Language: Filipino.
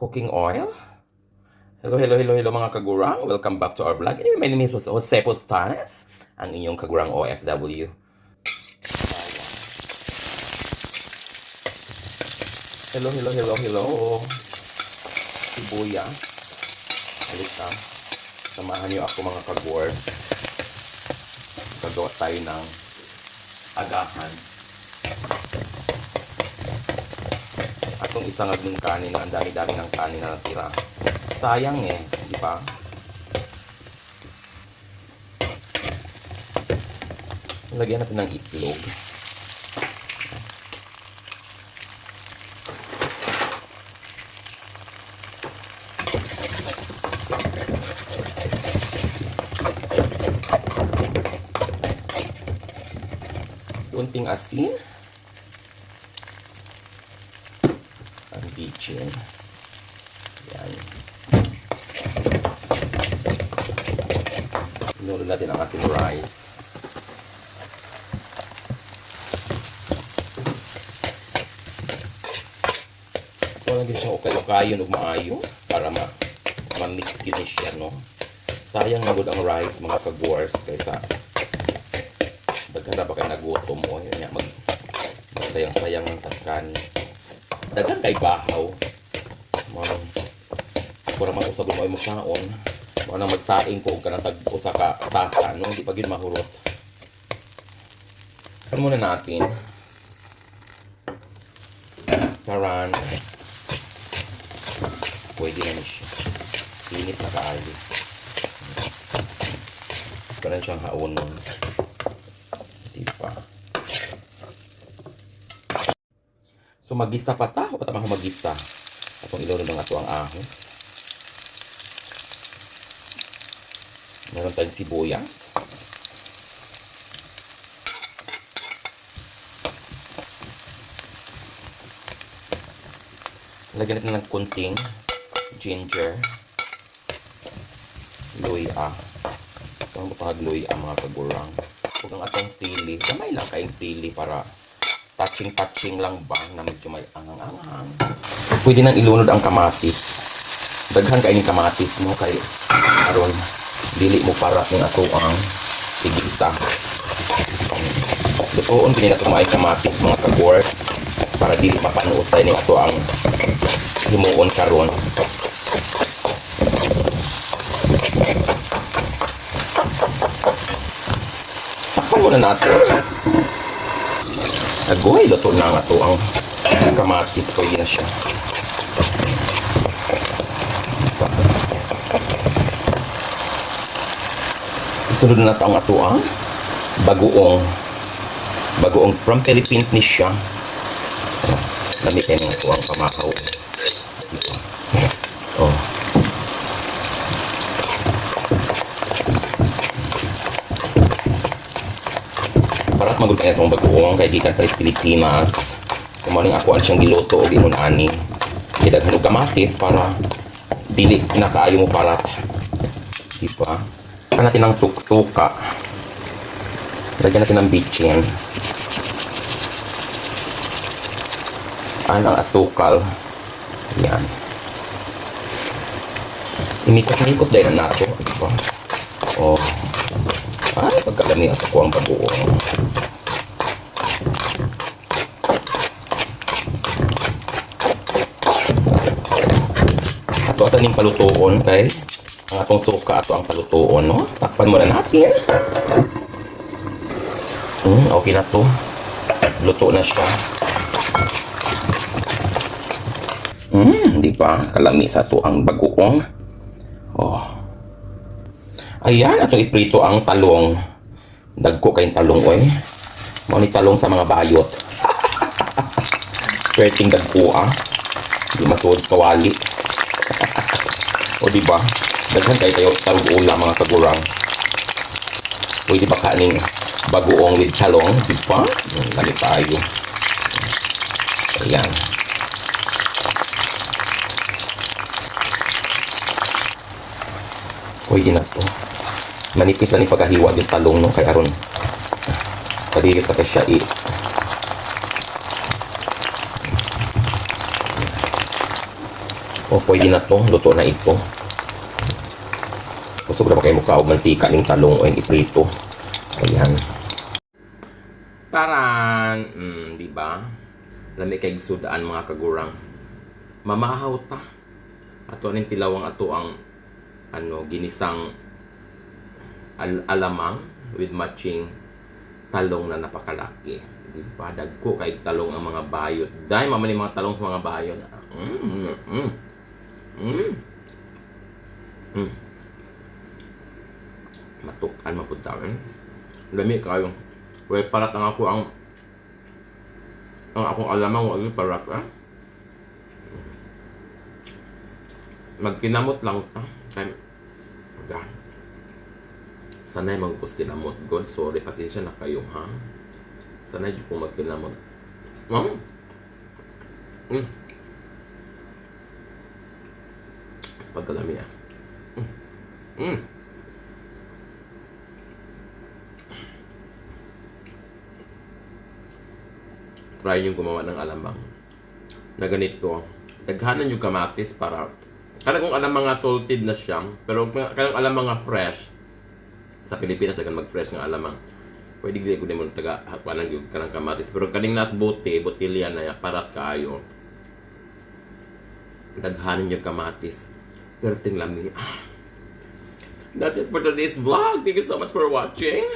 cooking oil. Hello mga kagurang. Welcome back to our vlog. Anyway, my name is Jose Postanes, ang inyong kagurang OFW. Hello. Sibuyas. Halika. Samahan niyo ako mga kagurs. Gagawa tayo ng agahan. Atong isang agning kanin na ang dami-dami ng kanin na natira. Sayang di ba? Lagyan natin ng itlog. Kunting asin. Ang bitchin. Yan. Inulo natin ang ating rice. Ito lang din siya ukay-ukayon ug maayo para ma-mix gini siya, no? Sayang na ang rice mga kagwars kaysa daghan na ba kayo nagutom o yun nga magsayang-sayang ng taskan. Daghan kay bahaw. Para mag-usab mo ay mukhaon. Mga magsaing ko ka ng tag-usa ka tasa, no? Hindi pa yun mahurot. Ano muna natin? Karan. Pwede na siya. Init na kaayo. Karan siyang haon nun. Diba? So magisa pa ta. O tamang magisa. Atong ilunod ng ato ang ahos. Meron tayong sibuyas. Lagyan natin ng kunting ginger. Luya. So ang luya mga kagurang. Huwag ang atong sili. Gamay lang kayong sili para touching lang ba na medyo may angang-angang. Pwede nang ilunod ang kamatis. Daghan kayo ng kamatis mo kay aron dili mo para ng ato ang tigisa. Lutoon din nato mga kamatis mga kagwars para dili mapanuot tayo ng ato ang himuon karon. Takpan muna natin. Agoy, luto na nga to ang kamatis. Pwede na siya. Isunod na ito ang ato ang bagoong from Philippines ni siya. Lamitin nga ito ang pamakaw. Oh. Para at magulkan itong bagoong kay gikan pa is Pilipinas. So maling ako ang siyang giluto o ginunani. Kidaghan og kamatis para dili nakaayo mo parat. Diba? Lagyan natin ng suka. Lagyan natin ng bitchin. Ang asukal. Yan. Imikos-mikos dahil na nato. Diba? Oh. Ay, pagkalami sa kuwang bagoong. Ato asan yung palutuon kay ang atong suka ato ang palutuon, no? Takpan muna natin. Okay na to. Luto na siya. Di ba? Kalami sa ato ang bagoong. Oh. Ayan, atong iprito ang talong. Dagko kayong talong, oy. Mga ni talong sa mga bayot. Pwerteng dagko, Hindi masuod sa wali. O diba? Daghan kayo talong ulam mga kagurang. Pwede ba kaning bagoong with talong? Diba? Lali tayo. Ayan. Pwede na to. Manipis lang yung pagkahiwa yung talong, no? Kaya aron padilit na siya O, pwede na to. Luto na ito. Gusto ko na ba kayo mukha o mantika ng talong o yung iprito. Ayan. Taran! Di ba? Lami kay sudaan mga kagurang. Mamahaw ta. Ato aning tilawang ato ang ginisang alamang with matching talong na napakalaki. Di ba? Dagko kay talong ang mga bayot. Dahil mamani mga talong sa mga bayot. Matukan mapunta. Lami kayo. Way parat ang ako ang akong alamang wag parat magkinamot lang ta. Sanay magpus kinamot god. Sorry, pasensya na kayo ha. Sanay jud ko magkinamot. Pagkalami try yung gumawa ng alamang na ganito. Daghanan yung kamatis para kanang kung alam mga salted na siya, pero kanang alam mga fresh sa Pilipinas akan mag-fresh nga alamang. Pwede gid ko mo taga hakwanan gyud kanang kamatis, pero kaning nas botilya na ya parat kaayo. Daghanan yung kamatis. Pero ting lami. That's it for today's vlog. Thank you so much for watching.